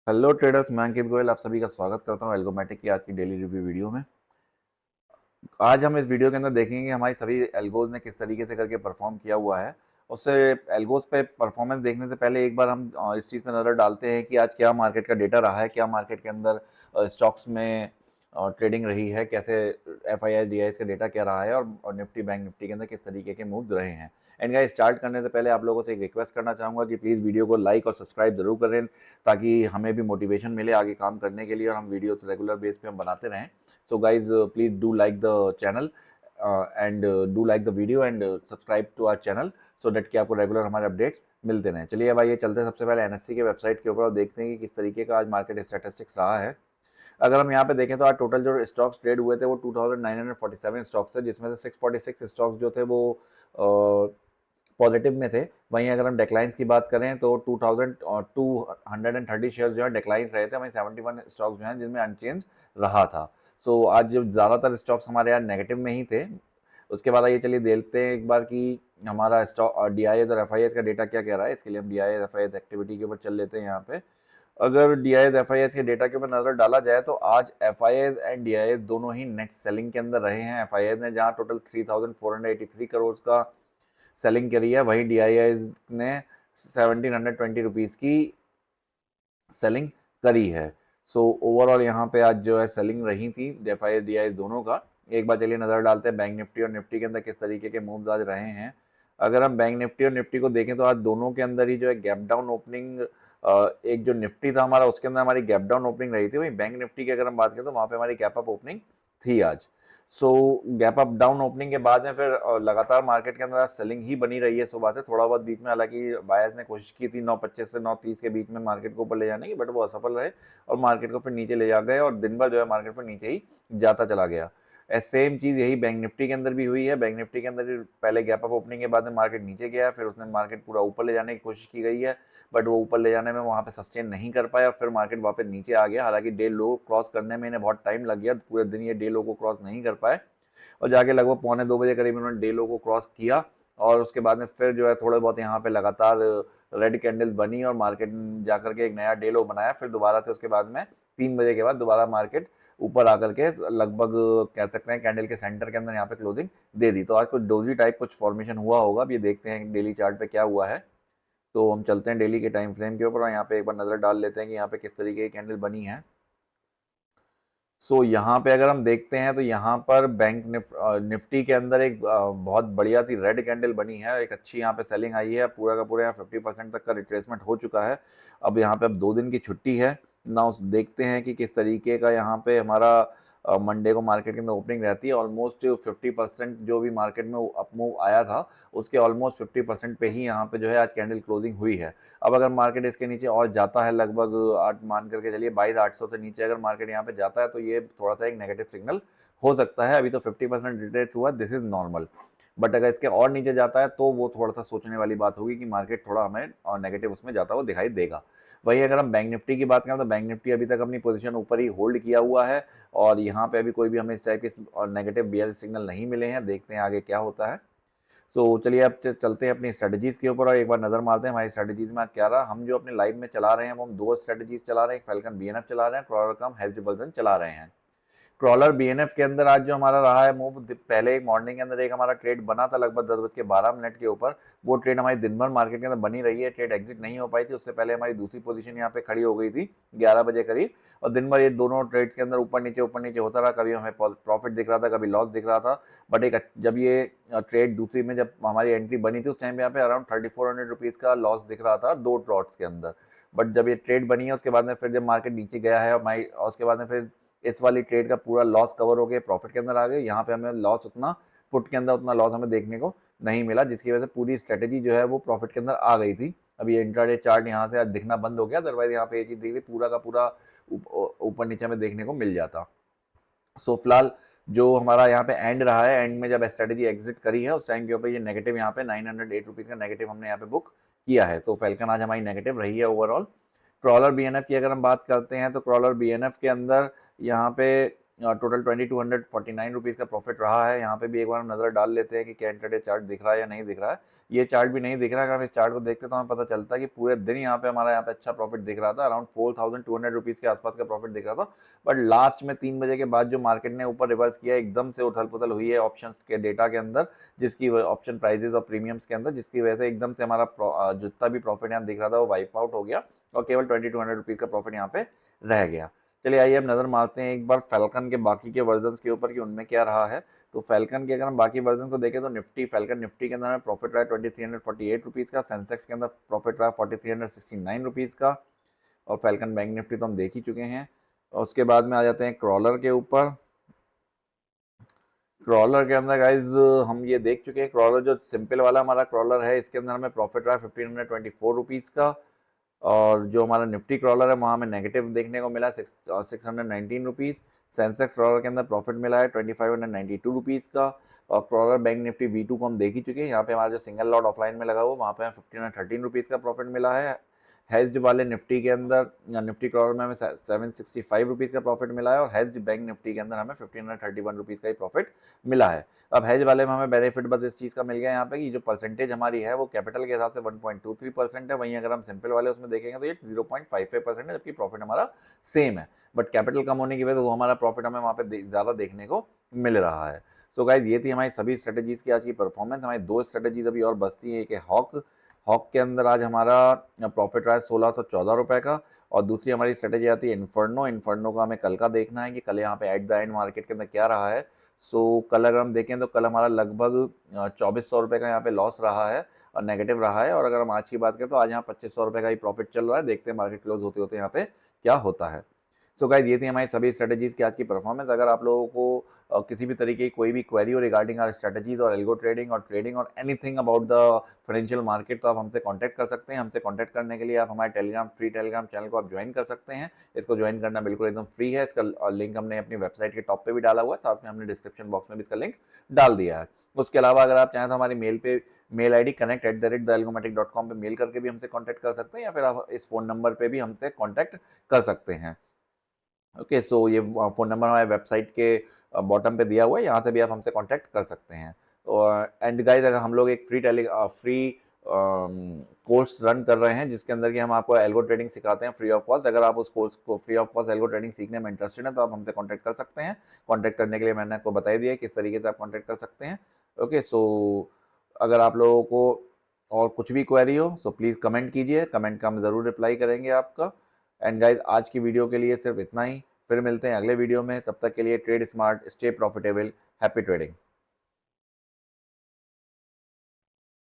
Hello traders, मैं अंकित गोयल आप सभी का स्वागत करता हूं एल्गोमेटिक की आज की डेली रिव्यू वीडियो में। आज हम इस वीडियो के अंदर देखेंगे कि हमारी सभी एल्गोज ने किस तरीके से करके परफॉर्म किया हुआ है। उससे एल्गोज पे परफॉर्मेंस देखने से पहले एक बार हम इस चीज़ पे नज़र डालते हैं कि आज क्या मार्केट का डेटा रहा है, क्या मार्केट के अंदर स्टॉक्स में ट्रेडिंग रही है, कैसे F I I D I का डेटा क्या रहा है और निफ्टी बैंक निफ्टी के अंदर किस तरीके के मूव्स रहे हैं। एंड गाइस, स्टार्ट करने से पहले आप लोगों से एक रिक्वेस्ट करना चाहूँगा कि प्लीज़ वीडियो को लाइक और सब्सक्राइब जरूर करें, ताकि हमें भी मोटिवेशन मिले आगे काम करने के लिए और हम वीडियोस रेगुलर बेस पे हम बनाते रहें। So guys, please do like the channel and do like the video and subscribe to our channel so that कि आपको रेगुलर हमारे अपडेट्स मिलते रहें। चलिए अब आइए चलते हैं सबसे पहले एनएससी के वेबसाइट के ऊपर और देखते हैं कि किस तरीके का आज मार्केट स्टैटिस्टिक्स रहा है। अगर हम यहाँ पे देखें तो आज टोटल जो स्टॉक्स ट्रेड हुए थे वो 2947 स्टॉक्स थे, जिसमें से 646 स्टॉक्स जो थे वो पॉजिटिव में थे। वहीं अगर हम डेक्लाइंस की बात करें तो 2230 शेयर्स जो है डेक्लाइंस रहे थे। वहीं 71 स्टॉक्स जो हैं जिनमें अनचेंज रहा था। सो आज जो ज़्यादातर स्टॉक्स हमारे यहाँ नेगेटिव में ही थे। उसके बाद आइए चलिए देखते हैं एक बार कि हमारा स्टॉक डी आई एस और एफ आई एस का डेटा क्या कह रहा है। इसके लिए हम D I S F I S activity के ऊपर चल लेते हैं। यहाँ पे अगर D I S F I S के डेटा के ऊपर नजर डाला जाए तो आज F I S and D I S दोनों ही नेट सेलिंग के अंदर रहे हैं। एफ आई एस ने जहाँ टोटल 3483 करोड़ का सेलिंग करी है, वहीं डी आई एस ने 1720 की सेलिंग करी है। सो ओवरऑल यहाँ पे आज जो है सेलिंग रही थी F I S D I S दोनों का। एक बार चलिए नजर डालते हैं बैंक निफ्टी और निफ्टी के अंदर किस तरीके के मूव्स आज रहे हैं। अगर हम बैंक निफ्टी और निफ्टी को देखें तो आज दोनों के अंदर ही जो है गैप डाउन ओपनिंग, एक जो निफ्टी था हमारा उसके अंदर हमारी गैप डाउन ओपनिंग रही थी। वहीं बैंक निफ्टी की अगर हम बात करें तो वहां पे हमारी गैप अप ओपनिंग थी आज। सो गैप अप डाउन ओपनिंग के बाद में फिर लगातार मार्केट के अंदर सेलिंग ही बनी रही है सुबह से। थोड़ा बहुत बीच में हालांकि बायर्स ने कोशिश की थी 925 से 930 के बीच में मार्केट को ऊपर ले जाने की, बट वो असफल रहे और मार्केट को फिर नीचे ले जा गए और दिन भर जो है मार्केट फिर नीचे ही जाता चला गया। सेम चीज यही बैंक निफ्टी के अंदर भी हुई है। बैंक निफ्टी के अंदर भी पहले गैप अप ओपनिंग के बाद में मार्केट नीचे गया, फिर उसने मार्केट पूरा ऊपर ले जाने की कोशिश की गई है, बट वो ऊपर ले जाने में वहां पे सस्टेन नहीं कर पाया, फिर मार्केट वापस नीचे आ गया। हालांकि डे लो क्रॉस करने में इन्हें बहुत टाइम लग गया, पूरे दिन ये डे लो को क्रॉस नहीं कर पाए और जाके लगभग पौने 2 बजे करीब उन्होंने डे लो को क्रॉस किया। और उसके बाद में फिर जो है थोड़े बहुत यहाँ पे लगातार रेड कैंडल्स बनी और मार्केट जाकर के एक नया डे लो बनाया। फिर दोबारा से उसके बाद में 3 बजे के बाद दोबारा मार्केट ऊपर आकर के लगभग कह सकते हैं कैंडल के सेंटर के अंदर यहाँ पे क्लोजिंग दे दी। तो आज कुछ डोजी टाइप कुछ फॉर्मेशन हुआ होगा। अब ये देखते हैं डेली चार्ट पे क्या हुआ है। तो हम चलते हैं डेली के टाइम फ्रेम के ऊपर और यहाँ पे एक बार नजर डाल लेते हैं कि यहाँ पे किस तरीके की कैंडल बनी है। यहाँ पे अगर हम देखते हैं तो यहाँ पर बैंक निफ्टी के अंदर एक बहुत बढ़िया सी रेड कैंडल बनी है। एक अच्छी यहाँ पे सेलिंग आई है, पूरा का पूरा यहाँ 50% तक का रिट्रेसमेंट हो चुका है। अब यहाँ पे अब 2 दिन की छुट्टी है ना, उस देखते हैं कि किस तरीके का यहाँ पे हमारा मंडे को मार्केट के अंदर ओपनिंग रहती है। ऑलमोस्ट 50% जो भी मार्केट में अपमूव आया था उसके ऑलमोस्ट 50% पे ही यहाँ पे जो है आज कैंडल क्लोजिंग हुई है। अब अगर मार्केट इसके नीचे और जाता है लगभग 8 मान करके चलिए 22,800 से नीचे अगर मार्केट यहाँ पे जाता है तो ये थोड़ा सा एक नेगेटिव सिग्नल हो सकता है। अभी तो 50% रिट्रेट हुआ, दिस इज नॉर्मल, बट अगर इसके और नीचे जाता है तो वो थोड़ा सा सोचने वाली बात होगी कि मार्केट थोड़ा हमें और नेगेटिव उसमें जाता हुआ दिखाई देगा। वहीं अगर हम बैंक निफ्टी की बात करें तो बैंक निफ्टी अभी तक अपनी पोजीशन ऊपर ही होल्ड किया हुआ है और यहाँ पे अभी कोई भी हमें इस टाइप के नेगेटिव बियरिश सिग्नल नहीं मिले हैं। देखते हैं आगे क्या होता है। चलिए अब चलते हैं अपनी स्ट्रेटजीज के ऊपर और एक बार नजर मारते हैं हमारी स्ट्रेटजीज में आज क्या रहा। हम जो अपने लाइव में चला रहे हैं वो हम 2 स्ट्रेटजीज चला रहे हैं, एक फैल्कन बीएनएफ चला रहे हैं, क्रॉलरकम हेल्थ वर्जन चला रहे हैं। क्रॉलर बीएनएफ के अंदर आज जो हमारा रहा है मूव, पहले एक मॉर्निंग के अंदर एक हमारा ट्रेड बना था लगभग 10:12 के ऊपर। वो ट्रेड हमारी दिन भर मार्केट के अंदर बनी रही है, ट्रेड एग्जिट नहीं हो पाई थी। उससे पहले हमारी दूसरी पोजीशन यहाँ पे खड़ी हो गई थी 11 बजे करीब और दिन भर ये दोनों ट्रेड्स के अंदर ऊपर नीचे होता रहा। कभी हमें प्रॉफिट दिख रहा था, कभी लॉस दिख रहा था। बट एक जब ये ट्रेड दूसरी में जब हमारी एंट्री बनी थी उस टाइम पे यहाँ पे अराउंड 3400 रुपीज का लॉस दिख रहा था 2 ट्रॉट्स के अंदर। बट जब ये ट्रेड बनी है उसके बाद में फिर जब मार्केट नीचे गया है और उसके बाद में फिर इस वाली ट्रेड का पूरा लॉस कवर हो गया, प्रॉफिट के अंदर आ गए। यहाँ पे हमें लॉस उतना पुट के अंदर उतना लॉस हमें देखने को नहीं मिला, जिसकी वजह से पूरी स्ट्रेटेजी जो है वो प्रॉफिट के अंदर आ गई थी। अभी इंट्राडे चार्ट यहाँ से आज दिखना बंद हो गया, अदरवाइज यहाँ पे ये चीज दिख रही पूरा का पूरा ऊपर नीचे हमें देखने को मिल जाता। फिलहाल जो हमारा यहाँ पे एंड रहा है, एंड में जब स्ट्रेटेजी एग्जिट करी है उस टाइम के ऊपर ये नेगेटिव यहाँ पे 908 रुपीज का नेगेटिव हमने यहाँ पे बुक किया है। फैल्कन आज हमारी नेगेटिव रही है ओवरऑल। क्रॉलर बीएनएफ की अगर हम बात करते हैं तो क्रॉलर बीएनएफ के अंदर यहाँ पे टोटल 2249 रुपीज़ का प्रॉफिट रहा है। यहाँ पे भी एक बार हम नज़र डाल लेते हैं कि क्या इंट्राडे चार्ट दिख रहा है या नहीं दिख रहा है। ये चार्ट भी नहीं दिख रहा है। अगर हम इस चार्ट को देखते तो हमें पता चलता है कि पूरे दिन यहाँ पे हमारा यहाँ पे अच्छा प्रॉफिट दिख रहा था, अराउंड 4200 रुपीज़ के आसपास का प्रॉफिट दिख रहा था। बट लास्ट में 3 बजे के बाद जो मार्केट ने ऊपर रिवर्स किया, एकदम से उथल पुथल हुई है ऑप्शंस के डेटा के अंदर, जिसकी ऑप्शन प्राइजेस और प्रीमियम्स के अंदर, जिसकी वजह से एकदम से हमारा जितना भी प्रॉफिट यहाँ दिख रहा था वो वाइप आउट हो गया और केवल 2200 रुपीज़ का प्रॉफिट यहाँ पे रह गया। चलिए आइए अब नज़र मारते हैं एक बार फैल्कन के बाकी के वर्जन के ऊपर कि उनमें क्या रहा है। तो फैल्कन के अगर हम बाकी वर्जन को देखें तो फैल्कन निफ्टी के अंदर हमें प्रॉफिट रहा है 2348 रुपीज़ का, सेंसेक्स के अंदर प्रॉफिट रहा है 4369 रुपीज़ का, और फैल्कन बैंक निफ्टी तो हम देख ही चुके हैं। और उसके बाद में आ जाते हैं क्रॉलर के ऊपर। क्रॉलर के अंदर गाइज हम ये देख चुके हैं, क्रॉलर जो सिंपल वाला हमारा क्रॉलर है इसके अंदर हमें प्रॉफिट रहा है 1524 का, और जो हमारा निफ्टी क्रॉलर है वहाँ हमें नेगेटिव देखने को मिला 619 रुपीज़। सेंसेक्स क्रॉलर के अंदर प्रॉफिट मिला है 2592 रुपीज़ का, और क्रॉलर बैंक निफ्टी V2 को हम देख ही चुके हैं। यहाँ पे हमारा जो सिंगल लॉट ऑफलाइन में लगा हुआ वहाँ पे हमें 1513 रुपीज़ का प्रॉफिट मिला है। हेज्ड वाले निफ्टी के अंदर निफ्टी क्रॉलर में हमें 765 रुपीज़ का प्रॉफिट मिला है, और हेज्ड बैंक निफ्टी के अंदर हमें 1531 रुपीज़ का ही प्रॉफिट मिला है। अब हेज वाले में हमें बेनिफिट बस इस चीज़ का मिल गया यहाँ पे कि जो परसेंटेज हमारी है वो कैपिटल के हिसाब से 1.23% है। वहीं अगर हम सिंपल वाले उसमें देखेंगे तो ये 0.55% है, जबकि प्रॉफिट हमारा सेम है। बट कैपिटल कम होने की वजह से वो हमारा प्रॉफिट हमें वहाँ पे ज़्यादा देखने को मिल रहा है। सो गाइज ये थी हमारी सभी स्ट्रेटेजीज़ की आज की परफॉर्मेंस। हमारी 2 स्ट्रेटेजीज अभी और बचती है। एक है हॉक, हॉक के अंदर आज हमारा प्रॉफिट रहा है 1614 रुपये का, और दूसरी हमारी स्ट्रेटेजी आती है इन्फर्नो। इन्फर्नो का हमें कल का देखना है कि कल यहाँ पे एट द एंड मार्केट के अंदर क्या रहा है। सो कल अगर हम देखें तो कल हमारा लगभग 2400 रुपये का यहाँ पे लॉस रहा है और नेगेटिव रहा है। और अगर हम आज की बात करें तो आज यहाँ 2500 रुपये का ही प्रॉफिट चल रहा है। देखते हैं मार्केट क्लोज होते होते यहाँ पे क्या होता है। सो गाइज ये थी हमारी सभी स्ट्रेटेजीज की आज की परफॉर्मेंस। अगर आप लोगों को किसी भी तरीके की कोई भी क्वेरी हो रिगार्डिंग आर स्ट्रेटेजीज और एल्गो ट्रेडिंग और anything about the financial market, तो आप हमसे कांटेक्ट कर सकते हैं। हमसे कांटेक्ट करने के लिए आप हमारे फ्री टेलीग्राम चैनल को आप ज्वाइन कर सकते हैं। इसको ज्वाइन करना बिल्कुल एकदम फ्री है। इसका लिंक हमने अपनी वेबसाइट के टॉप पे भी डाला हुआ है, साथ में हमने डिस्क्रिप्शन बॉक्स में भी इसका लिंक डाल दिया है। उसके अलावा अगर आप चाहें तो हमारी मेल ID connect@thealgomatic.com पे मेल करके भी हमसे कांटेक्ट कर सकते हैं, या फिर आप इस फ़ोन नंबर पे भी हमसे कांटेक्ट कर सकते हैं। ओके, सो ये फ़ोन नंबर हमारे वेबसाइट के बॉटम पे दिया हुआ है, यहाँ से भी आप हमसे कांटेक्ट कर सकते हैं। एंड गाइस अगर हम लोग एक फ्री कोर्स रन कर रहे हैं जिसके अंदर कि हम आपको एल्गो ट्रेडिंग सिखाते हैं फ्री ऑफ कॉस्ट। अगर आप उस कोर्स को free of cost algo trading सीखने में इंटरेस्टेड हैं तो आप हमसे कांटेक्ट कर सकते हैं। कांटेक्ट करने के लिए मैंने आपको बता दिया है किस तरीके से आप कांटेक्ट कर सकते हैं। ओके, सो अगर आप लोगों को और कुछ भी क्वेरी हो तो प्लीज़ कमेंट कीजिए, कमेंट का हम ज़रूर रिप्लाई करेंगे आपका। एंड गाइज आज की वीडियो के लिए सिर्फ इतना ही। फिर मिलते हैं अगले वीडियो में, तब तक के लिए trade smart, stay profitable, happy trading.